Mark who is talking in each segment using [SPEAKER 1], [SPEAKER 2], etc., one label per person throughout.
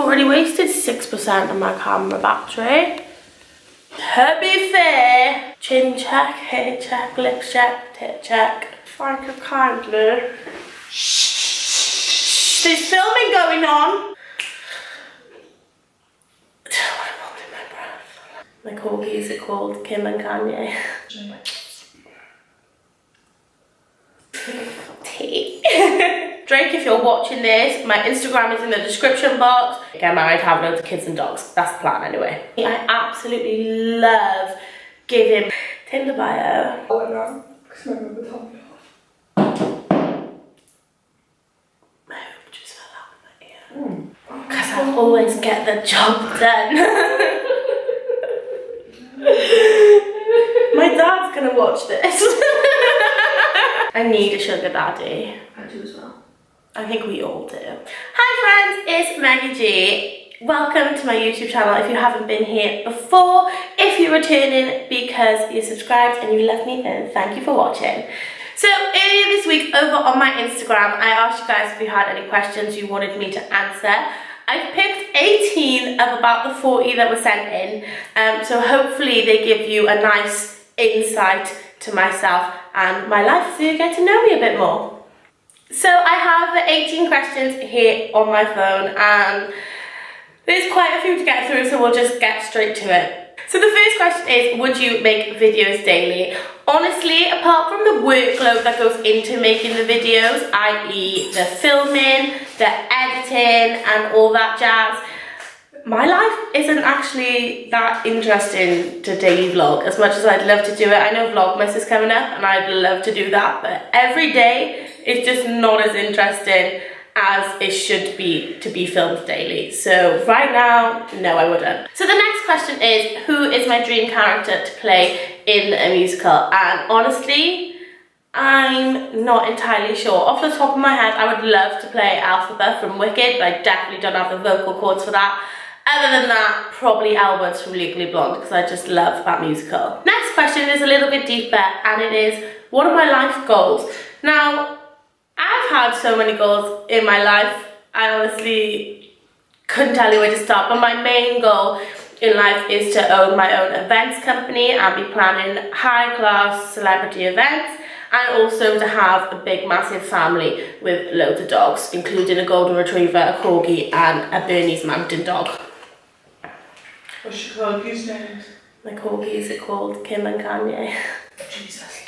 [SPEAKER 1] already wasted 6% of my camera battery. To be fair, chin check, hair check, lips check, tit check. Thank you kindly. Shh. There's filming going on. I don't want to hold in my breath. My corgis are called Kim and Kanye. Tea. Drake, if you're watching this, my Instagram is in the description box. Get married, have loads of kids and dogs. That's the plan anyway. I absolutely love giving Tinder bio.
[SPEAKER 2] Oh no, because my mum told me off.
[SPEAKER 1] My hope just fell out of my ear. Because I always get the job done. My dad's gonna watch this. I need a sugar daddy.
[SPEAKER 2] I do as well.
[SPEAKER 1] I think we all do. Hi friends, it's Meggy G. Welcome to my YouTube channel if you haven't been here before. If you're returning because you subscribed and you love me, then thank you for watching. So earlier this week over on my Instagram, I asked you guys if you had any questions you wanted me to answer. I've picked 18 of about the 40 that were sent in. So hopefully they give you a nice insight to myself and my life so you get to know me a bit more. So I have the 18 questions here on my phone and there's quite a few to get through, so we'll just get straight to it. So the first question is, would you make videos daily? Honestly, apart from the workload that goes into making the videos, i.e. the filming, the editing and all that jazz, my life isn't actually that interesting to daily vlog as much as I'd love to do it. I know Vlogmas is coming up and I'd love to do that, but every day is just not as interesting as it should be to be filmed daily. So right now, no, I wouldn't. So the next question is, who is my dream character to play in a musical? And honestly, I'm not entirely sure. Off the top of my head, I would love to play Elphaba from Wicked, but I definitely don't have the vocal cords for that. Other than that, probably Albert from Legally Blonde, because I just love that musical. Next question is a little bit deeper, and it is, what are my life goals? Now, I've had so many goals in my life, I honestly couldn't tell you where to start, but my main goal in life is to own my own events company and be planning high-class celebrity events, and also to have a big massive family with loads of dogs, including a golden retriever, a corgi and a Bernese mountain dog.
[SPEAKER 2] What's your corgi's name?
[SPEAKER 1] My corgis are called Kim and Kanye.
[SPEAKER 2] Jesus.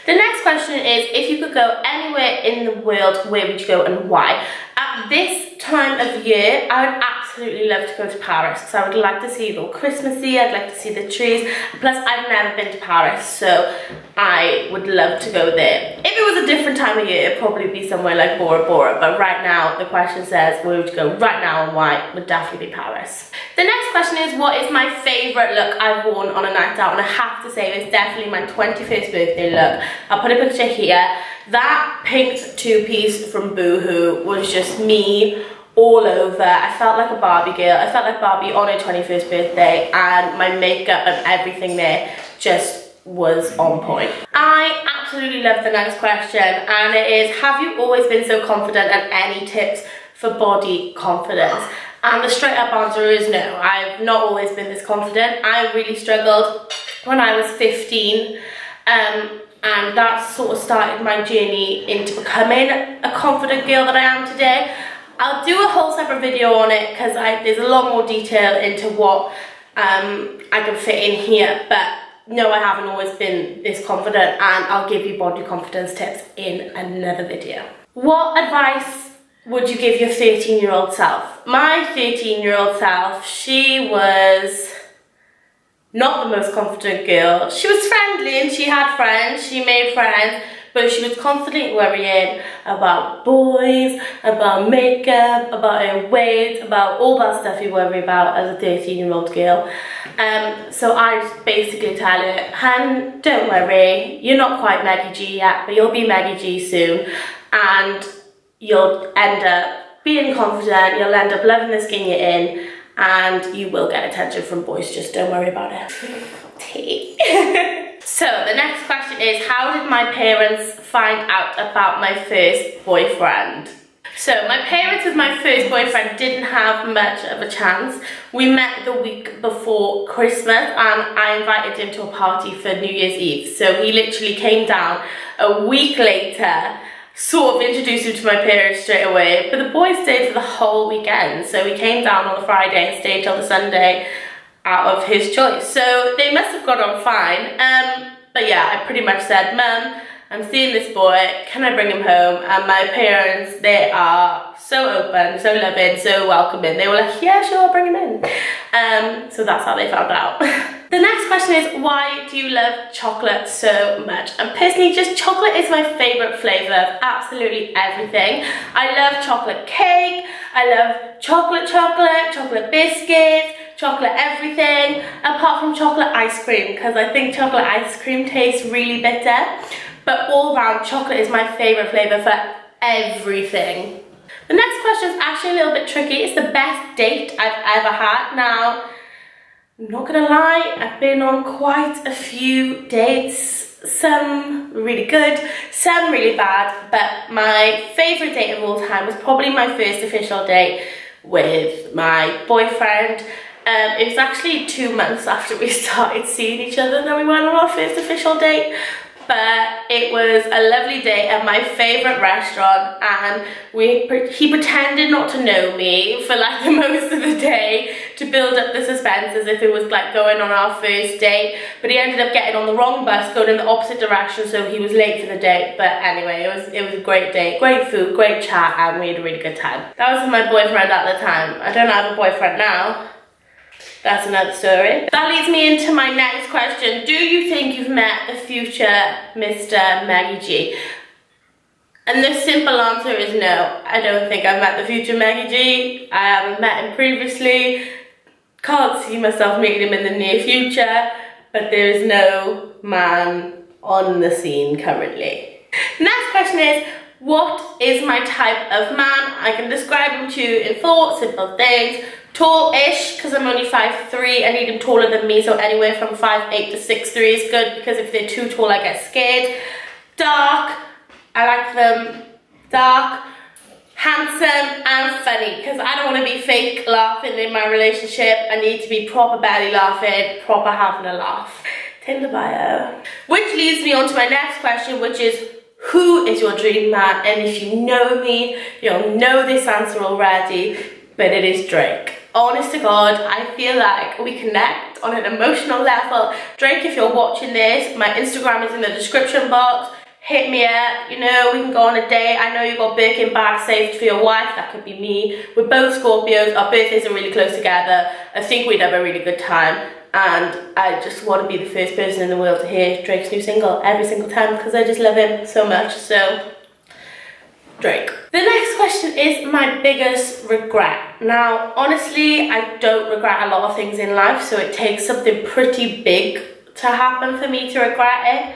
[SPEAKER 1] The next question is, if you could go anywhere in the world, where would you go and why? At this time of year, I would absolutely love to go to Paris because I would like to see it all Christmassy, I'd like to see the trees. Plus, I've never been to Paris, so I would love to go there. If it was a different time of year, it'd probably be somewhere like Bora Bora, but right now, the question says, where would you go right now and why? It would definitely be Paris. The next question is, what is my favourite look I've worn on a night out? And I have to say, it's definitely my 21st birthday look. I'll put a picture here. That pink two-piece from Boohoo was just me all over. I felt like a Barbie girl. I felt like Barbie on her 21st birthday, and my makeup and everything there just was on point. I absolutely love the next question, and it is, have you always been so confident, and any tips for body confidence? And the straight up answer is no. I've not always been this confident. I really struggled when I was 15. And that sort of started my journey into becoming a confident girl that I am today. I'll do a whole separate video on it because there's a lot more detail into what I can fit in here, but no, I haven't always been this confident, and I'll give you body confidence tips in another video. What advice would you give your 13-year-old self? My 13-year-old self, she was not the most confident girl. She was friendly and she had friends, she made friends, but she was constantly worrying about boys, about makeup, about her weight, about all that stuff you worry about as a 13-year-old girl. So I basically tell her, "Hun, don't worry, you're not quite Meggy G yet, but you'll be Meggy G soon, and you'll end up being confident, you'll end up loving the skin you're in, and you will get attention from boys, just don't worry about it." Tea. So the next question is, how did my parents find out about my first boyfriend? So my parents with my first boyfriend didn't have much of a chance. We met the week before Christmas and I invited him to a party for New Year's Eve. So he literally came down a week later, sort of introduced him to my parents straight away. But the boys stayed for the whole weekend. So he came down on a Friday and stayed till the Sunday out of his choice. So they must have got on fine. But yeah, I pretty much said, Mum, I'm seeing this boy, can I bring him home? And my parents, they are so open, so loving, so welcoming. They were like, yeah, sure, bring him in. So that's how they found out. The next question is, why do you love chocolate so much? And personally, just chocolate is my favourite flavour of absolutely everything. I love chocolate cake, I love chocolate biscuits, chocolate everything, apart from chocolate ice cream, because I think chocolate ice cream tastes really bitter. But all round, chocolate is my favourite flavour for everything. The next question is actually a little bit tricky. It's the best date I've ever had. Now, I'm not gonna lie, I've been on quite a few dates. Some really good, some really bad, but my favourite date of all time was probably my first official date with my boyfriend. It was actually 2 months after we started seeing each other that we went on our first official date. But it was a lovely day at my favourite restaurant, and he pretended not to know me for like the most of the day to build up the suspense as if it was like going on our first date. But he ended up getting on the wrong bus, going in the opposite direction, so he was late for the date. But anyway, it was a great date, great food, great chat, and we had a really good time. That was with my boyfriend at the time. I don't have a boyfriend now. That's another story. That leads me into my next question. Do you think you've met the future Mr. Meggy G? And the simple answer is no. I don't think I've met the future Meggy G. I haven't met him previously. Can't see myself meeting him in the near future. But there is no man on the scene currently. Next question is, what is my type of man? I can describe him to you in 4 simple things. Tall-ish, because I'm only 5'3", I need him taller than me, so anywhere from 5'8" to 6'3" is good, because if they're too tall I get scared. Dark, I like them dark. Handsome and funny, because I don't want to be fake laughing in my relationship. I need to be proper belly laughing, proper having a laugh. Tinder bio. Which leads me on to my next question, which is, who is your dream man? And if you know me, you'll know this answer already, but it is Drake. Honest to God, I feel like we connect on an emotional level. Drake, if you're watching this, my Instagram is in the description box. Hit me up, you know, we can go on a date. I know you got Birkin bags saved for your wife, that could be me. We're both Scorpios, our birthdays are really close together. I think we'd have a really good time. And I just want to be the first person in the world to hear Drake's new single every single time, because I just love him so much, so Drake. The next question is my biggest regret. Now, honestly, I don't regret a lot of things in life, so it takes something pretty big to happen for me to regret it.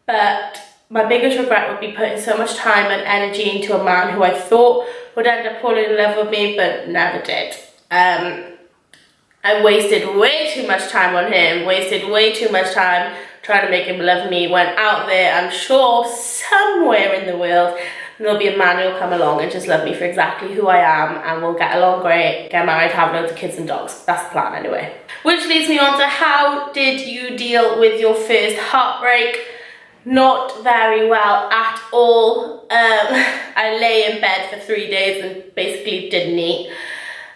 [SPEAKER 1] But my biggest regret would be putting so much time and energy into a man who I thought would end up falling in love with me, but never did. I wasted way too much time on him, wasted way too much time trying to make him love me. Went out there, I'm sure somewhere in the world there'll be a man who'll come along and just love me for exactly who I am, and we'll get along great, get married, have loads of kids and dogs. That's the plan anyway. Which leads me on to, how did you deal with your first heartbreak? Not very well at all. I lay in bed for 3 days and basically didn't eat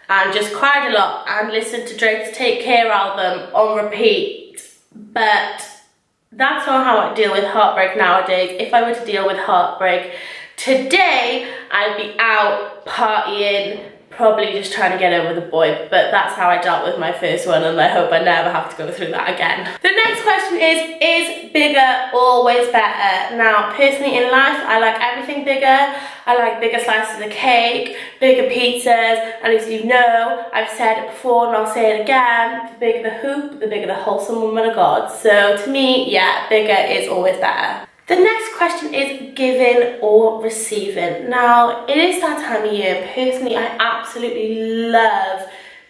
[SPEAKER 1] and just cried a lot and listened to Drake's Take Care album on repeat. But that's not how I deal with heartbreak nowadays. If I were to deal with heartbreak today, I'd be out partying, probably just trying to get over the boy. But that's how I dealt with my first one, and I hope I never have to go through that again. The next question is bigger always better? Now, personally in life, I like everything bigger. I like bigger slices of cake, bigger pizzas, and as you know, I've said it before and I'll say it again, the bigger the hoop, the bigger the wholesome woman of God. So to me, yeah, bigger is always better. The next question is giving or receiving. Now, it is that time of year, and personally, I absolutely love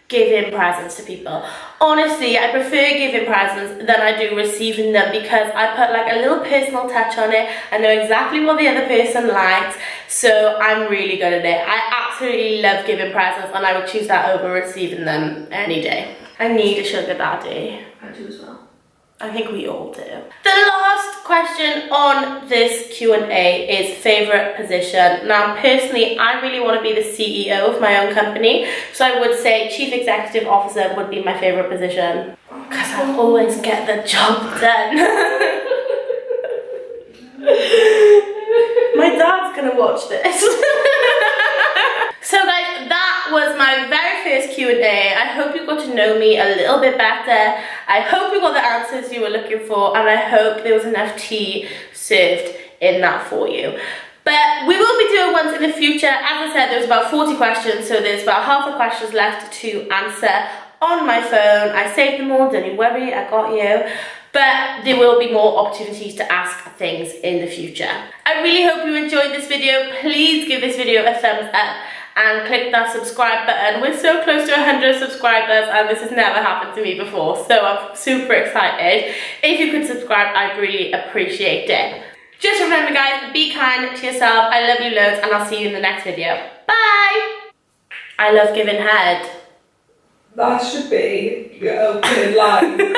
[SPEAKER 1] giving presents to people. Honestly, I prefer giving presents than I do receiving them because I put like a little personal touch on it. I know exactly what the other person likes, so I'm really good at it. I absolutely love giving presents and I would choose that over receiving them any day. I need a sugar daddy.
[SPEAKER 2] I do as well.
[SPEAKER 1] I think we all do. The last question on this Q&A is favourite position. Now, personally, I really want to be the CEO of my own company, so I would say Chief Executive Officer would be my favourite position. Because I always get the job done. My dad's gonna watch this. So guys, that was my very first Q&A. I hope you got to know me a little bit better. I hope you got the answers you were looking for, and I hope there was enough tea served in that for you. But we will be doing ones in the future. As I said, there's about 40 questions, so there's about half the questions left to answer on my phone. I saved them all, don't you worry, I got you. But there will be more opportunities to ask things in the future. I really hope you enjoyed this video. Please give this video a thumbs up and click that subscribe button. We're so close to 100 subscribers and this has never happened to me before, so I'm super excited. If you could subscribe, I'd really appreciate it. Just remember guys, be kind to yourself. I love you loads and I'll see you in the next video. Bye! I love giving head.
[SPEAKER 2] That should be your opening line.